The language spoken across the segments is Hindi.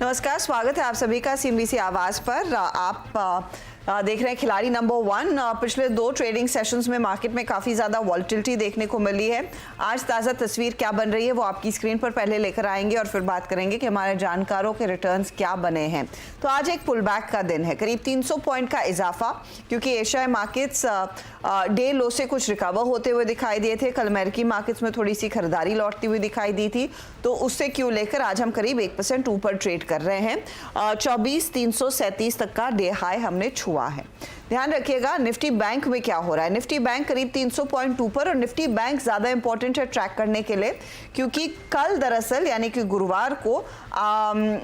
नमस्कार, स्वागत है आप सभी का सीएनबीसी आवाज पर। आप देख रहे हैं खिलाड़ी नंबर 1। पिछले 2 ट्रेडिंग सेशंस में मार्केट में काफ़ी ज़्यादा वॉलेटिलिटी देखने को मिली है। आज ताज़ा तस्वीर क्या बन रही है वो आपकी स्क्रीन पर पहले लेकर आएंगे और फिर बात करेंगे कि हमारे जानकारों के रिटर्न्स क्या बने हैं। तो आज एक पुल बैक का दिन है, करीब 300 पॉइंट का इजाफा, क्योंकि एशियाई मार्केट्स डे लो से कुछ रिकवर होते हुए दिखाई दिए थे। कल अमेरिकी मार्केट्स में थोड़ी सी खरीदारी लौटती हुई दिखाई दी थी, तो उससे क्यों लेकर आज हम करीब 1% ऊपर ट्रेड कर रहे हैं। 24,337 तक का डे हाई हमने छुआ है। ध्यान रखिएगा निफ्टी बैंक में क्या हो रहा है। निफ्टी बैंक करीब 300 पॉइंट ऊपर, और निफ्टी बैंक ज्यादा इंपॉर्टेंट है ट्रैक करने के लिए, क्योंकि कल दरअसल यानी कि गुरुवार को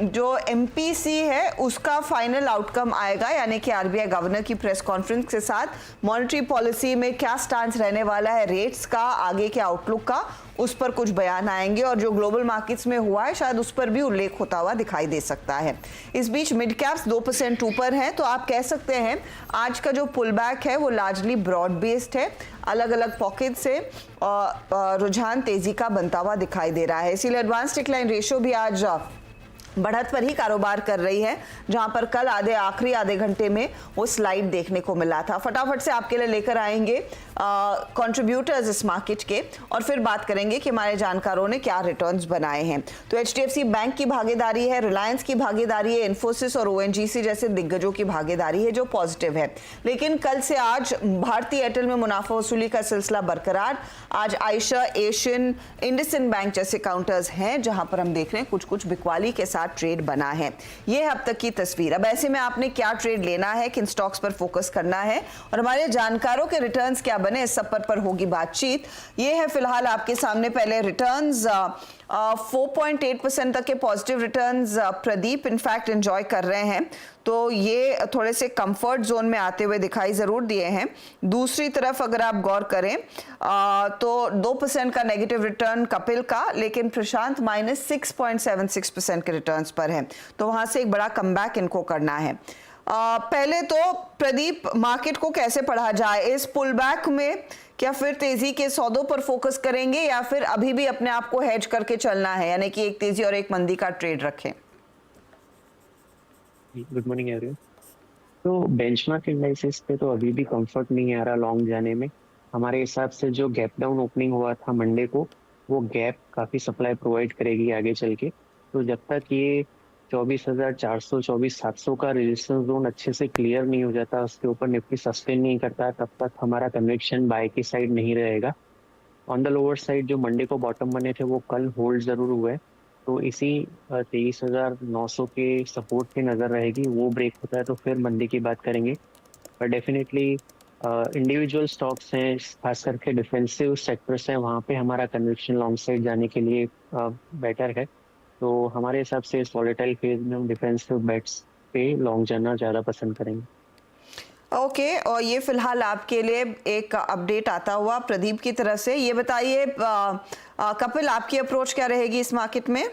जो एमपीसी है उसका फाइनल आउटकम आएगा, यानी कि आरबीआई गवर्नर की प्रेस कॉन्फ्रेंस के साथ मॉनेटरी पॉलिसी में क्या स्टांस रहने वाला है, रेट्स का, आगे के आउटलुक का, उस पर कुछ बयान आएंगे। और जो ग्लोबल मार्केट्स में हुआ है शायद उस पर भी उल्लेख होता हुआ दिखाई दे सकता है। इस बीच मिड कैप्स 2% ऊपर हैं, तो आप कह सकते हैं आज का जो पुल बैक है वो लार्जली ब्रॉड बेस्ड है। अलग अलग पॉकेट से रुझान तेजी का बनता हुआ दिखाई दे रहा है, इसीलिए एडवांस डिक्लाइन रेशियो भी आज बढ़त पर ही कारोबार कर रही है, जहां पर कल आखिरी आधे घंटे में वो स्लाइड देखने को मिला था। फटाफट से आपके लिए लेकर आएंगे कंट्रीब्यूटर्स इस मार्केट के, और फिर बात करेंगे कि हमारे जानकारों ने क्या रिटर्न्स बनाए हैं। तो एचडीएफसी बैंक की भागीदारी है, रिलायंस की भागीदारी है, इन्फोसिस और ओएनजीसी जैसे दिग्गजों की भागीदारी है जो पॉजिटिव है। लेकिन कल से आज भारतीय एयरटेल में मुनाफा वसूली का सिलसिला बरकरार। आज आयशा, एशियन, इंडसइंड बैंक जैसे काउंटर्स हैं जहां पर हम देख रहे हैं कुछ कुछ बिकवाली के साथ ट्रेड बना है। ये है अब तक की तस्वीर। अब ऐसे में आपने क्या ट्रेड लेना है, किन स्टॉक्स पर फोकस करना है, और हमारे जानकारों के रिटर्न्स क्या बने, इस सब पर होगी बातचीत। ये है फिलहाल आपके सामने पहले रिटर्न्स। 4.8% तक के positive returns Pradeep in fact enjoy कर रहे हैं, तो ये थोड़े से कंफर्ट जोन में आते हुए दिखाई जरूर दिए हैं। दूसरी तरफ अगर आप गौर करें तो 2% का नेगेटिव रिटर्न कपिल का, लेकिन प्रशांत -6.76% के रिटर्न्स पर है, तो वहां से एक बड़ा कमबैक इनको करना है। पहले तो प्रदीप, मार्केट को कैसे पढ़ा जाए इस पुल बैक में? क्या फिर तेजी के सौदों पर फोकस करेंगे या फिर अभी भी अपने आप को हेज करके चलना है, यानी कि एक तेजी और एक मंदी का ट्रेड रखें? Good morning everyone. तो बेंचमार्क इंडाइसेस पे तो अभी भी कंफर्ट नहीं आ रहा लॉन्ग जाने में। हमारे हिसाब से जो गैप डाउन ओपनिंग हुआ था मंडे को, वो गैप काफी सप्लाई प्रोवाइड करेगी आगे चल के। तो जब तक ये 24,400 24,700 का रेजिस्टेंस जोन अच्छे से क्लियर नहीं हो जाता, उसके ऊपर निफ्टी सस्टेन नहीं करता, तब तक हमारा कन्विक्शन बाय की साइड नहीं रहेगा। ऑन द लोअर साइड जो मंडे को बॉटम बने थे वो कल होल्ड जरूर हुए, तो इसी 23,900 के सपोर्ट की नजर रहेगी। वो ब्रेक होता है तो फिर मंदी की बात करेंगे। पर डेफिनेटली इंडिविजुअल स्टॉक्स हैं, खास करके डिफेंसिव सेक्टर्स हैं, वहाँ पे हमारा कन्विक्शन लॉन्ग साइड जाने के लिए बेटर है। तो हमारे हिसाब से इस वॉलेटाइल फेज में हम डिफेंसिव बेट्स पे लॉन्ग जाना ज़्यादा पसंद करेंगे। ओके, और ये फिलहाल आपके लिए एक अपडेट आता हुआ प्रदीप की तरफ से। ये बताइए कपिल, आपकी अप्रोच क्या रहेगी इस मार्केट में?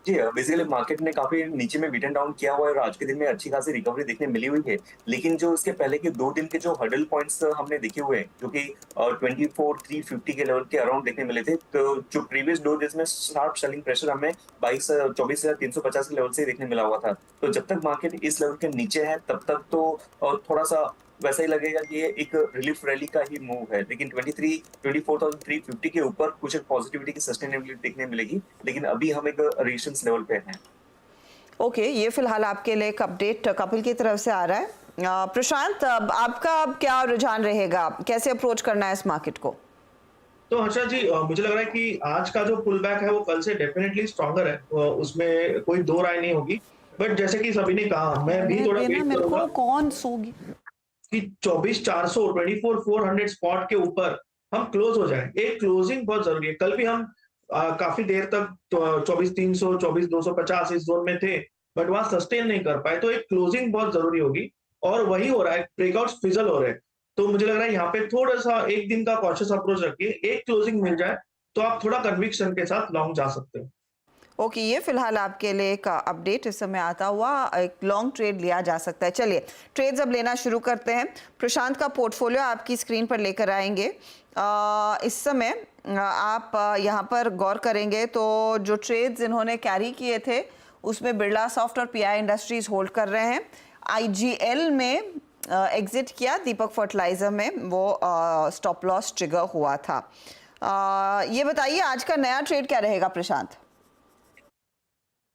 जी, बेसिकली मार्केट ने काफी नीचे में बीटन डाउन किया हुआ है और आज के दिन में अच्छी खासी रिकवरी देखने मिली हुई है। लेकिन जो इसके पहले के 2 दिन के जो हर्डल पॉइंट्स हमने देखे हुए हैं, जो कि 24,350 के लेवल के अराउंड देखने मिले थे, तो जो प्रीवियस 2 डेज में शार्प सेलिंग प्रेशर हमें 24,350 के लेवल से देखने मिला हुआ था। तो जब तक मार्केट इस लेवल के नीचे है तब तक तो थोड़ा सा वैसा ही लगेगा कि ये एक रिलीफ रैली का ही मूव है। लेकिन 24,350 के ऊपर कुछ पॉजिटिविटी की सस्टेनेबिलिटी देखने मिलेगी, लेकिन अभी हम एक रेजिस्टेंस लेवल पे हैं। ओके, ये फिलहाल आपके लिए एक अपडेट कपिल की तरफ से आ रहा है। प्रशांत, आपका क्या रुझान रहेगा, कैसे अप्रोच करना है इस मार्केट को? तो हर्षा जी, मुझे लग रहा है कि आज का जो पुल बैक है वो कल से डेफिनेटली स्ट्रॉन्गर है, उसमें कोई दो राय नहीं होगी। बट जैसे कि सभी ने कहा, मैं भी थोड़ा वेट करूंगा कौन सोगी कि 24,400 24,400 स्पॉट के ऊपर हम क्लोज हो जाएं। एक क्लोजिंग बहुत जरूरी है। कल भी हम काफी देर तक 24,300 24,250 इस जोन में थे, बट वहां सस्टेन नहीं कर पाए। तो एक क्लोजिंग बहुत जरूरी होगी, और वही हो रहा है, ब्रेकआउट फिजल हो रहे हैं। तो मुझे लग रहा है यहाँ पे थोड़ा सा एक दिन का कॉशियस अप्रोच रखिए। एक क्लोजिंग मिल जाए तो आप थोड़ा कन्विक्शन के साथ लॉन्ग जा सकते हैं। ओके, ये फिलहाल आपके लिए एक अपडेट इस समय आता हुआ, एक लॉन्ग ट्रेड लिया जा सकता है। चलिए ट्रेड्स अब लेना शुरू करते हैं। प्रशांत का पोर्टफोलियो आपकी स्क्रीन पर लेकर आएंगे। इस समय आप यहाँ पर गौर करेंगे तो जो ट्रेड्स इन्होंने कैरी किए थे उसमें बिरला सॉफ्ट और पीआई इंडस्ट्रीज होल्ड कर रहे हैं। आईजीएल में एग्जिट किया, दीपक फर्टिलाइजर में वो स्टॉप लॉस ट्रिगर हुआ था। ये बताइए आज का नया ट्रेड क्या रहेगा प्रशांत?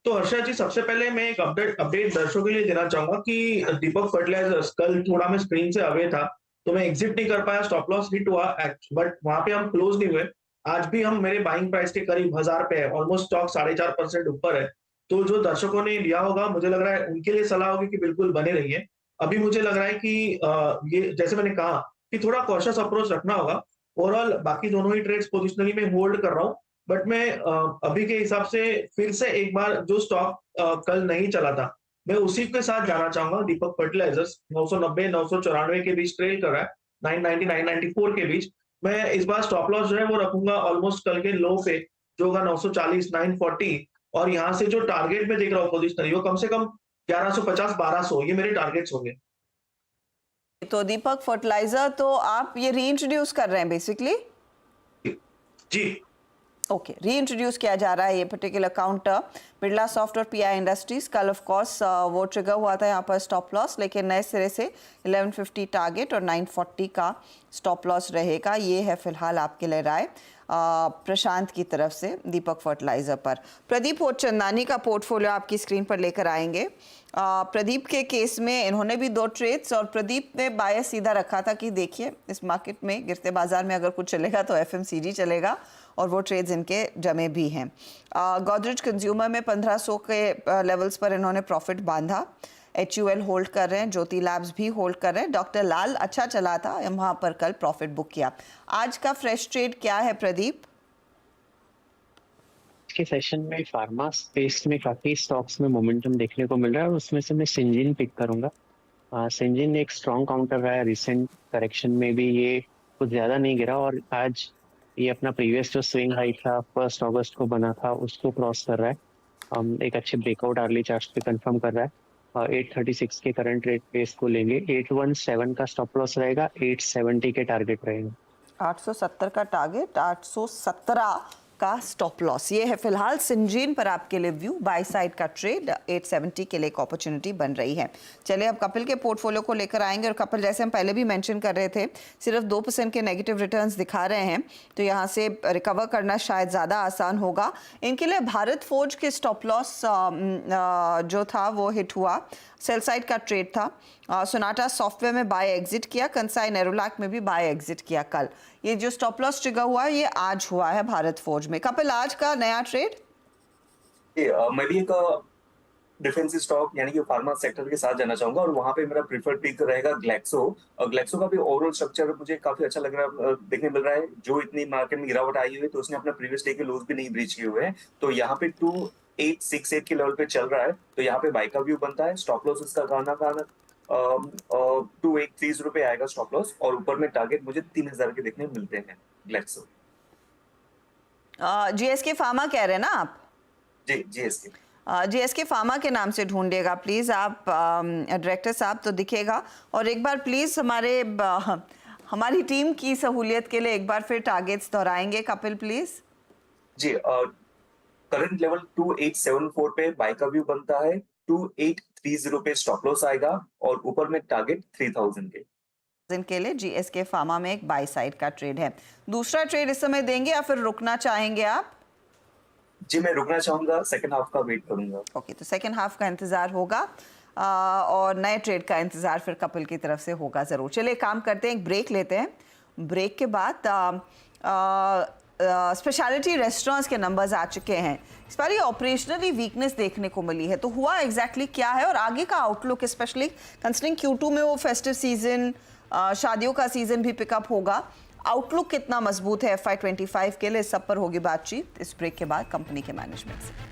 तो हर्षा जी, सबसे पहले मैं एक अपडेट दर्शकों के लिए देना चाहूंगा कि दीपक फर्टिलाइजर्स कल थोड़ा मैं स्क्रीन से अवे था, तो मैं एग्जिट नहीं कर पाया, स्टॉप लॉस हिट हुआ, बट वहां पे हम क्लोज नहीं हुए। आज भी हम मेरे बाइंग प्राइस के करीब 1000 पे है, ऑलमोस्ट स्टॉक 4.5% ऊपर है। तो जो दर्शकों ने लिया होगा, मुझे लग रहा है उनके लिए सलाह होगी कि बिल्कुल बने रहिए। अभी मुझे लग रहा है कि ये जैसे मैंने कहा कि थोड़ा कॉशियस अप्रोच रखना होगा। ओवरऑल बाकी दोनों ही ट्रेड्स पोजिशनली में होल्ड कर रहा हूँ, बट मैं अभी के हिसाब से फिर से एक बार जो स्टॉक कल नहीं चला था, मैं उसी के साथ जाना चाहूंगा। दीपक फर्टिलाइजर्स 990 994 के बीच ट्रेड कर रहा है, 990 994 के बीच। मैं इस बार स्टॉप लॉस जो है वो रखूंगा ऑलमोस्ट कल के लो पे, जो होगा 940 940, और यहाँ से जो टारगेट में देख रहा हूँ पोजिशनली, वो कम से कम 1150 1200, ये मेरे टारगेट्स होंगे। तो दीपक फर्टिलाइजर तो आप ये रीइंट्रोड्यूस कर रहे हैं बेसिकली? जी ओके, रीइंट्रोड्यूस किया जा रहा है ये पर्टिकुलर काउंटर बिरला सॉफ्ट और पीआई इंडस्ट्रीज। कल ऑफ कोर्स वो ट्रिगर हुआ था यहाँ पर स्टॉप लॉस, लेकिन नए सिरे से 1150 टारगेट और 940 का स्टॉप लॉस रहेगा। ये है फिलहाल आपके लिए राय प्रशांत की तरफ से दीपक फर्टिलाइजर पर। प्रदीप होतचंदानी का पोर्टफोलियो आपकी स्क्रीन पर लेकर आएंगे। प्रदीप के केस में इन्होंने भी 2 ट्रेड्स, और प्रदीप ने बायस सीधा रखा था कि देखिए इस मार्केट में गिरते बाजार में अगर कुछ चलेगा तो एफएमसीजी चलेगा, और वो ट्रेड्स इनके जमे भी हैं। गोदरेज कंज्यूमर में 1500 के लेवल्स पर इन्होंने प्रॉफिट बांधा। HUL होल्ड कर रहे हैं, ज्योति लैब्स भी होल्ड कर रहे हैं। डॉक्टर लाल अच्छा चला था, वहाँ पर कल प्रॉफिट बुक किया। आज का फ्रेश ट्रेड क्या है प्रदीप? के सेशन में फार्मा स्पेस में काफी स्टॉक्स में मोमेंटम देखने को मिल रहा है, और उसमें से मैं सिंजिन पिक करूंगा। सिंजिन एक स्ट्रॉन्ग काउंटर रहा है, रिसेंट करेक्शन में भी ये कुछ ज्यादा नहीं गिरा, और आज ये अपना प्रीवियस जो स्विंग हाई था 1 अगस्त को बना था उसको क्रॉस कर रहा है। एक अच्छे ब्रेकआउट आर्ली चार्ट्स पे कंफर्म कर रहा है। 836 के करंट रेट पेस को लेंगे, 817 का स्टॉप लॉस रहेगा, 870 के टारगेट रहेगा। 870 का टारगेट, 817 का स्टॉप लॉस। ये है फिलहाल सिंजीन पर आपके लिए व्यू। बाय साइड का ट्रेड 870 के लिए एक अपॉर्चुनिटी बन रही है। चलिए अब कपिल के पोर्टफोलियो को लेकर आएंगे, और कपिल जैसे हम पहले भी मेंशन कर रहे थे सिर्फ 2% के नेगेटिव रिटर्न्स दिखा रहे हैं, तो यहाँ से रिकवर करना शायद ज़्यादा आसान होगा इनके लिए। भारत फोर्ज के स्टॉप लॉस जो था वो हिट हुआ, सेल साइड का ट्रेड था। सोनाटा सॉफ्टवेयर में बाय एग्जिट किया, कंसाई नेरोलैक में भी बाय एग्जिट किया कल। ये जो स्टॉप लॉस ट्रिगर हुआ ये आज हुआ है भारत फोर्ज में। कपिल आज का नया ट्रेड? मैं भी एक डिफेंसिव स्टॉक यानी कि फार्मा सेक्टर के साथ जाना चाहूंगा, और वहां पे मेरा प्रीफर्ड पिक रहेगा ग्लैक्सो। और ग्लैक्सो का भी ओवरऑल स्ट्रक्चर मुझे काफी अच्छा लग रहा देखने मिल रहा है। जो इतनी मार्केट में गिरावट आई हुई है, तो उसने अपना प्रीवियस डे के लोज भी नहीं ब्रीच किए हुए हैं, तो यहाँ पे 2868 के लेवल पे चल रहा है, तो यहाँ पे बाय का व्यू बनता है। स्टॉप लॉस इसका गाना 2830 रुपए आएगा स्टॉप लॉस, और ऊपर में टारगेट मुझे 3000 के देखने मिलते हैं ग्लैक्सो। जीएसके फार्मा कह रहे हैं ना आप? जी, जीएसके। जीएसके फार्मा के नाम से ढूंढिएगा प्लीज आप डायरेक्टर साहब, तो दिखेगा। और एक बार प्लीज हमारी टीम की सहूलियत के लिए एक बार फिर टारगेट्स दोहराएंगे कपिल प्लीज। जी, करंट लेवल 2874 पे बाय का व्यू बनता है, 2830 पे स्टॉप लॉस आएगा, और ऊपर में टारगेट 3000 के लिए जीएसके फार्मा में एक बाय साइड का ट्रेड है। दूसरा ट्रेड इस समय देंगे या फिर रुकना चाहेंगे आप? जी, मैं रुकना चाहूंगा, सेकंड हाफ का वेट करूंगा। ओके, तो सेकंड हाफ का इंतजार होगा, और नए ट्रेड का इंतजार फिर कपिल की तरफ से होगा जरूर। चलिए काम करते हैं, एक ब्रेक लेते हैं। ब्रेक के बाद स्पेशलिटी रेस्टोरेंट्स के नंबर्स आ चुके हैं। इस बार ये ऑपरेशनली वीकनेस देखने को मिली है, तो हुआ एग्जैक्टली क्या है और आगे का आउटलुक, स्पेशली कंसिडरिंग Q2 में वो फेस्टिव सीजन, शादियों का सीजन भी पिकअप होगा। आउटलुक कितना मजबूत है FY25 के लिए, सब पर होगी बातचीत इस ब्रेक के बाद कंपनी के मैनेजमेंट से।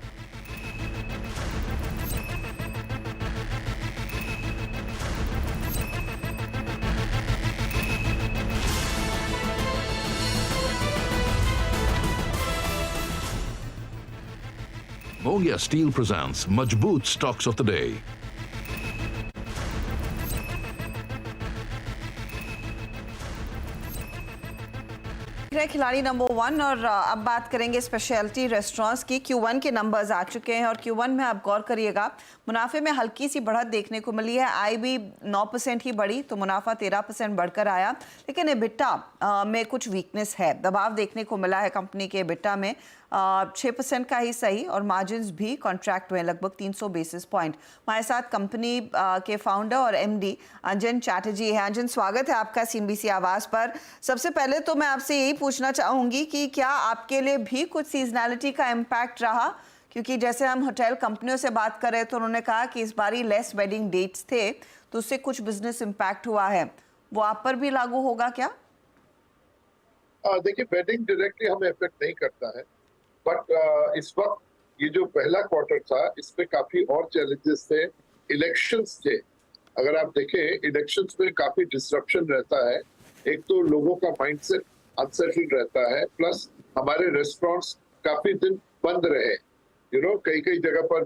Mongia Steel presents Majboot Stocks of the Day. रहे हैं खिलाड़ी नंबर 1 और अब बात करेंगे स्पेशलिटी रेस्टोरेंट्स की। Q1 के नंबर्स आ चुके हैं और Q1 में आप गौर करिएगा मुनाफे में हल्की सी बढ़त देखने को मिली है। आय भी 9% ही बढ़ी तो मुनाफा 13% बढ़कर आया, लेकिन एबिटा में कुछ वीकनेस है, दबाव देखने को मिला है कंपनी के एबिटा में 6% का ही सही और मार्जिन्स भी कॉन्ट्रैक्ट हुए लगभग 300 बेसिस पॉइंट। हमारे साथ कंपनी के फाउंडर और MD अंजन चैटर्जी है। अंजन, स्वागत है आपका CNBC आवाज पर। सबसे पहले तो मैं आपसे यही पूछना चाहूंगी कि क्या आपके लिए भी कुछ सीजनैलिटी का इम्पैक्ट रहा, क्योंकि जैसे हम होटल कंपनियों से बात कर रहे तो उन्होंने कहा कि इस बारी लेस वेडिंग डेट्स थे तो उससे कुछ बिजनेस इम्पैक्ट हुआ है, वो आप पर भी लागू होगा क्या? देखिए, वेडिंग डायरेक्टली हमें इफेक्ट नहीं करता है, बट इस वक्त ये जो पहला क्वार्टर था इसमें काफी और चैलेंजेस थे। इलेक्शंस थे, अगर आप देखें इलेक्शंस में काफी डिसरप्शन रहता है। एक तो लोगों का माइंडसेट अनसेटल्ड रहता है, प्लस हमारे रेस्टोरेंट्स काफी दिन बंद रहे। कई कई जगह पर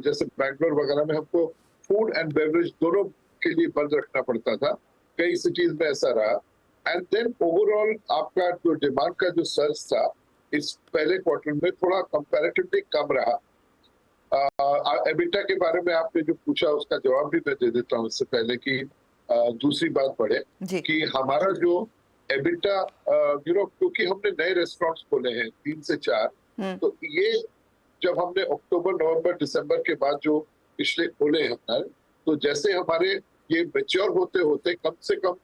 जैसे बैंगलोर वगैरह में हमको फूड एंड बेवरेज दोनों के लिए बंद रखना पड़ता था, कई सिटीज में ऐसा रहा। एंड देन ओवरऑल आपका जो डिमांड का जो सर्ज था इस पहले क्वार्टर में थोड़ा कंपैरेटिवली कम रहा। एबिटा के बारे में आपने जो पूछा उसका जवाब भी मैं दे देता हूँ इससे पहले कि दूसरी बात बढ़े कि हमारा जो एबिटा क्योंकि हमने नए रेस्टोरेंट्स खोले हैं 3 से 4, तो ये जब हमने अक्टूबर नवंबर दिसंबर के बाद जो पिछले खोले हैं हमारे, तो जैसे हमारे ये मैच्योर होते होते कम से कम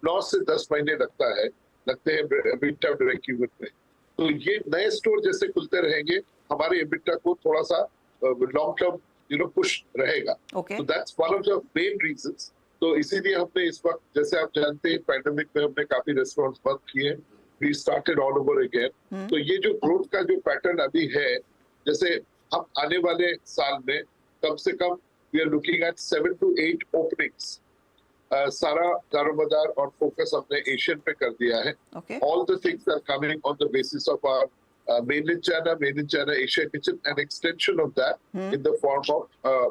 9 से 10 महीने लगते हैं एबिटा ब्रेक इवन में। तो ये नए स्टोर जैसे खुलते रहेंगे हमारे एबिटा को थोड़ा सा लॉन्ग टर्म पुश रहेगा। तो that's one of the main reasons. तो इसीलिए हमने इस वक्त, जैसे आप जानते हैं, पैंडेमिक में हमने काफी रेस्टोरेंट्स बंद किए, we started all over again. तो ये जो ग्रोथ का जो पैटर्न अभी है, जैसे हम आने वाले साल में कम से कम we are looking at 7 to 8 openings. सारा दारोमदार और फोकस हमने एशियन पे कर दिया है। All the things are coming on the basis of our mainland China Asia Kitchen, an extension of that in the form of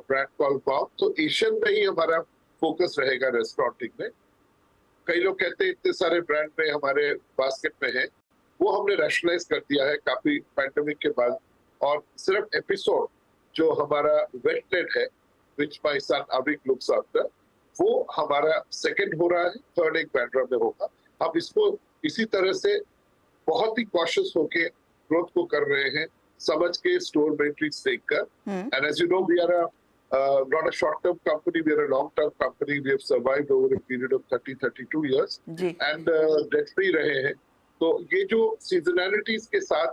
brand called Wow. तो एशियन में ही हमारा फोकस रहेगा रेस्टोरेंटिंग में। कई लोग कहते हैं इतने सारे ब्रांड में हमारे बास्केट में है, वो हमने रैशनलाइज कर दिया है काफी पैंडेमिक के बाद। और सिर्फ एपिसोड जो हमारा वेटलेट है, which my son Avik looks after, वो हमारा सेकंड हो रहा है, थर्ड एक बैंड्रा में होगा। हम इसको इसी तरह से बहुत ही कॉशियस होके ग्रोथ को कर रहे हैं, समझ के स्टोर मेट्रिक्स देखकर। And as you know we are not a short term company, we are a long term company. We have survived over a period of 30-32 years and debt free रहे हैं। तो ये जो सीजनैलिटीज के साथ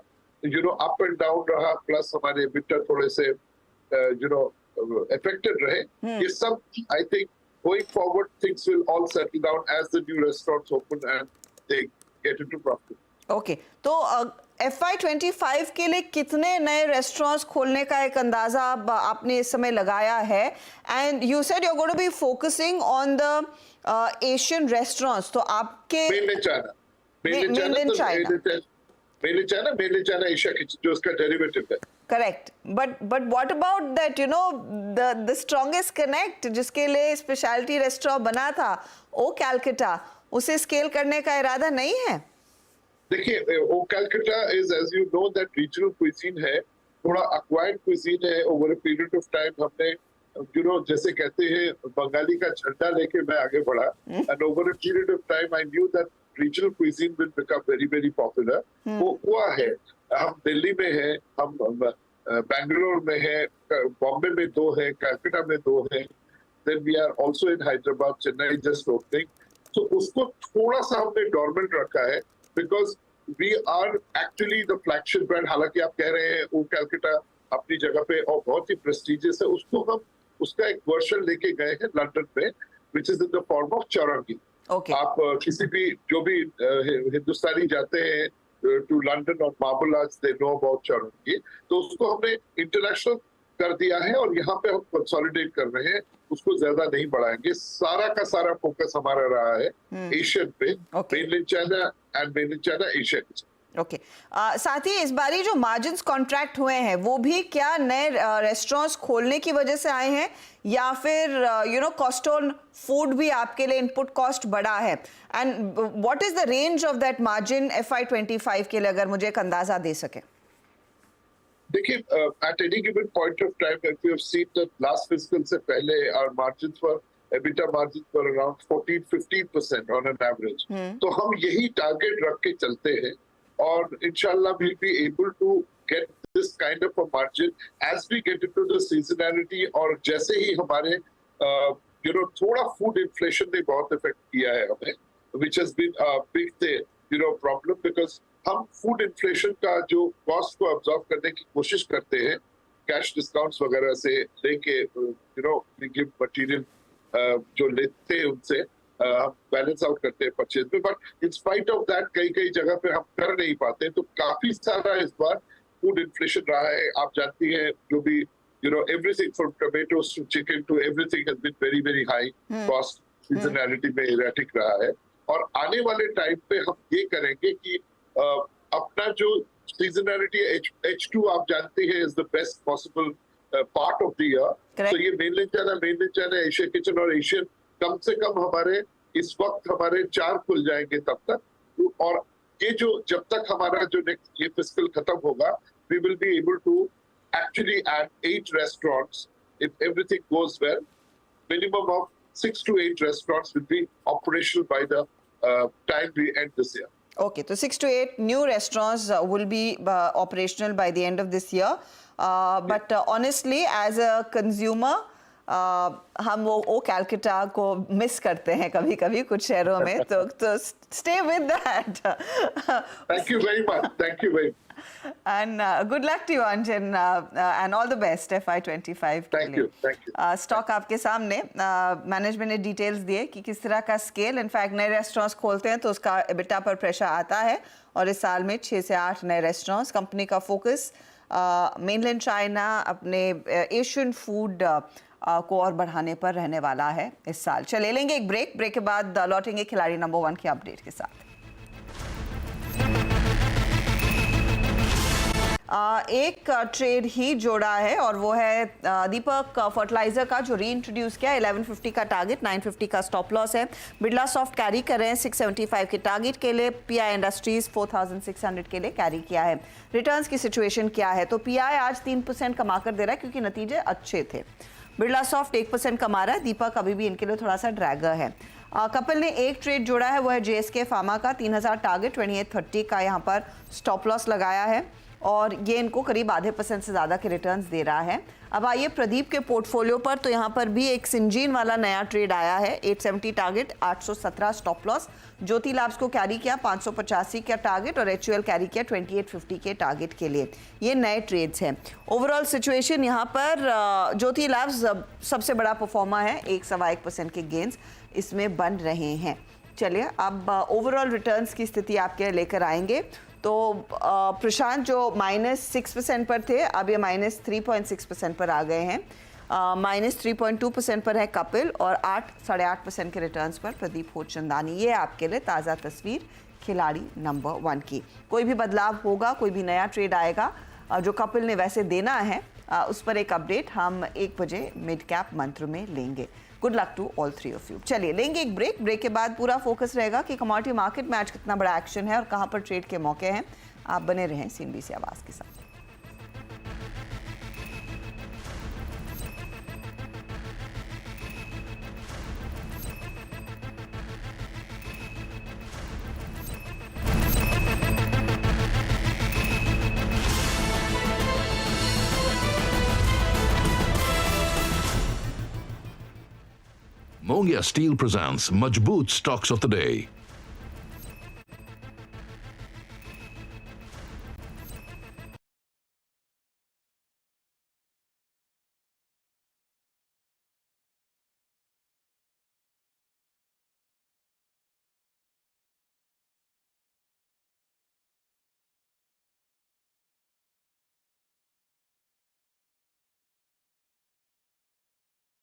अप एंड डाउन रहा, प्लस हमारे एबिटा थोड़े से affected रहे, ये सब I think going forward things will all settle down as the new restaurants open and they get into profit. Okay, तो FY25 के लिए कितने नए रेस्टोरेंट्स खोलने का एक अंदाजा आपने इस समय लगाया है? And you said you are going to be focusing on the Asian restaurants, तो आपके mainland China Asia Kitchen जो उसका डेरिवेटिव है। Correct, but what about that the strongest connect जिसके लिए स्पेशलिटी रेस्टोरेंट बना था, ओ कैलकाटा, उसे स्केल करने का इरादा नहीं है? देखिए, oh Calcutta is as you know that regional cuisine है, थोड़ा एक्वायर्ड क्विजीन है। Over a period of time हमने जैसे कहते हैं बंगाली का झंडा लेके मैं आगे बढ़ा, and over a period of time I knew that regional cuisine will become very very popular. वो हुआ है। हम दिल्ली में है, हम बैंगलोर में है, बॉम्बे में 2 है, कलकत्ता में 2 है, then we are also in Hyderabad, Chennai just opening. तो उसको थोड़ा सा हमने डोरमेंट रखा है because we are actually the flagship brand. हालांकि आप कह रहे हैं वो कलकत्ता अपनी जगह पे और बहुत ही प्रेस्टिजियस है, उसको हम उसका एक वर्जन लेके गए हैं लंदन में, which is in the form of Chowringhee. आप किसी भी जो भी हिंदुस्तानी जाते हैं टू लंदन और Marble Arch, they know about Chowringhee, तो उसको हमने इंटरनेशनल कर दिया है और यहाँ पे हम कंसोलिडेट कर रहे हैं, उसको ज्यादा नहीं बढ़ाएंगे। सारा का सारा फोकस हमारा रहा है एशियन पे, mainland China and mainland China Asia. Okay साथ ही इस बारी जो मार्जिन्स कॉन्ट्रैक्ट हुए हैं वो भी क्या नए रेस्टोरेंट्स खोलने की वजह से आए हैं या फिर कॉस्ट ऑन फूड भी आपके लिए इनपुट कॉस्ट बढ़ा है and what is the range of that margin FY25 के लिए, अगर मुझे एक अंदाजा दे सके? देखिए, at any given point of time, if you have seen that last fiscal से पहले our margins were EBITDA margins were around 14-15% on an average. तो हम यही टारगेट रख के चलते हैं और इंशाल्लाह we'll be able to get this kind of a margin as we get into the seasonality. और जैसे ही हमारे थोड़ा फूड इन्फ्लेशन ने बहुत इफेक्ट किया है हमें, which has been a big problem because हम फूड इन्फ्लेशन का जो कॉस्ट को अब्सॉर्ब करने की कोशिश करते हैं कैश डिस्काउंट्स वगैरह से लेके गिव मटेरियल जो लेते हैं उनसे हम बैलेंस आउट करते हैं परचेज में, but in spite of that कई जगह पे हम कर नहीं पाते, तो काफी सारा इस बार फूड इन्फ्लेशन रहा है। आप जानती हैं जो भी everything from tomatoes to chicken to everything has been very very high cost, seasonality में erratic रहा है और आने वाले टाइम पे हम ये करेंगे कि अपना जो सीजनैलिटी H2 आप जानते हैं is the best possible part of the year. तो ये मेनलैंड चाइना, एशिया किचन और एशियन कम से कम हमारे इस वक्त हमारे 4 खुल जाएंगे तब तक, और ये जो जब तक हमारा जो नेक्स्ट ये फिस्कल खत्म होगा we will be able to actually add 8 restaurants if everything goes well. Minimum of 6 to 8 restaurants will be operational by the time we end this year. Okay, so 6 to 8 new restaurants will be operational by the end of this year. But honestly, as a consumer, हम वो कैलकाटा को मिस करते हैं कभी-कभी कुछ शहरों में, तो stay with that. Thank you very much. Thank you very much. And good luck to you, Anjan, and all the best FY25 के लिए। Thank you. स्टॉक आपके सामने, मैनेजमेंट ने डिटेल्स दिए कि किस तरह का स्केल, इनफैक्ट नए रेस्टोरेंट्स खोलते हैं तो उसका EBITDA पर प्रेशर आता है और इस साल में 6 से 8 नए रेस्टोरेंट्स। कंपनी का फोकस मेनलैंड चाइना, अपने एशियन फूड को और बढ़ाने पर रहने वाला है इस साल। चले लेंगे एक ब्रेक के बाद लौटेंगे खिलाड़ी नंबर 1 के अपडेट के साथ। एक ट्रेड ही जोड़ा है और वो है दीपक फर्टिलाइजर का, जो री इंट्रोड्यूस किया। 1150 का टारगेट, 950 का स्टॉप लॉस है। बिरला सॉफ्ट कैरी कर रहे हैं 675 के टारगेट के लिए। पीआई इंडस्ट्रीज 4600 के लिए कैरी किया है। रिटर्न्स की सिचुएशन क्या है? तो पीआई आज 3% कमा कर दे रहा है क्योंकि नतीजे अच्छे थे। बिरला सॉफ्ट 1% कमा रहा है। दीपक अभी भी इनके लिए थोड़ा सा ड्रैगर है। कपिल ने एक ट्रेड जोड़ा है, वो है JSK फार्मा का। 3000 टारगेट, 2830 का यहाँ पर स्टॉप लॉस लगाया है और ये इनको करीब आधे % से ज़्यादा के रिटर्न्स दे रहा है। अब आइए प्रदीप के पोर्टफोलियो पर, तो यहाँ पर भी एक सिंजीन वाला नया ट्रेड आया है। 870 टारगेट, 817 स्टॉप लॉस। ज्योति लैब्स को कैरी किया 585 का टारगेट और HUL कैरी किया 2850 के टारगेट के लिए। ये नए ट्रेड्स हैं। ओवरऑल सिचुएशन यहाँ पर ज्योति लैब्स सबसे बड़ा परफॉर्मर है, 1.1% के गेंस इसमें बन रहे हैं। चलिए अब ओवरऑल रिटर्न्स की स्थिति आपके लेकर आएंगे। तो प्रशांत जो -6% पर थे, अब ये -3.6% पर आ गए हैं। -3.2% पर है कपिल और 8.5% के रिटर्न्स पर प्रदीप होचंदानी। ये आपके लिए ताज़ा तस्वीर खिलाड़ी नंबर 1 की। कोई भी बदलाव होगा, कोई भी नया ट्रेड आएगा जो कपिल ने वैसे देना है, उस पर एक अपडेट हम 1 बजे मिड कैप मंत्र में लेंगे। Good luck to all 3 of you. चलिए लेंगे एक ब्रेक के बाद पूरा फोकस रहेगा कि कमोडिटी मार्केट में आज कितना बड़ा एक्शन है और कहां पर ट्रेड के मौके हैं। आप बने रहें CNBC आवाज के साथ। Mongia Steel presents Majboot Stocks of the Day.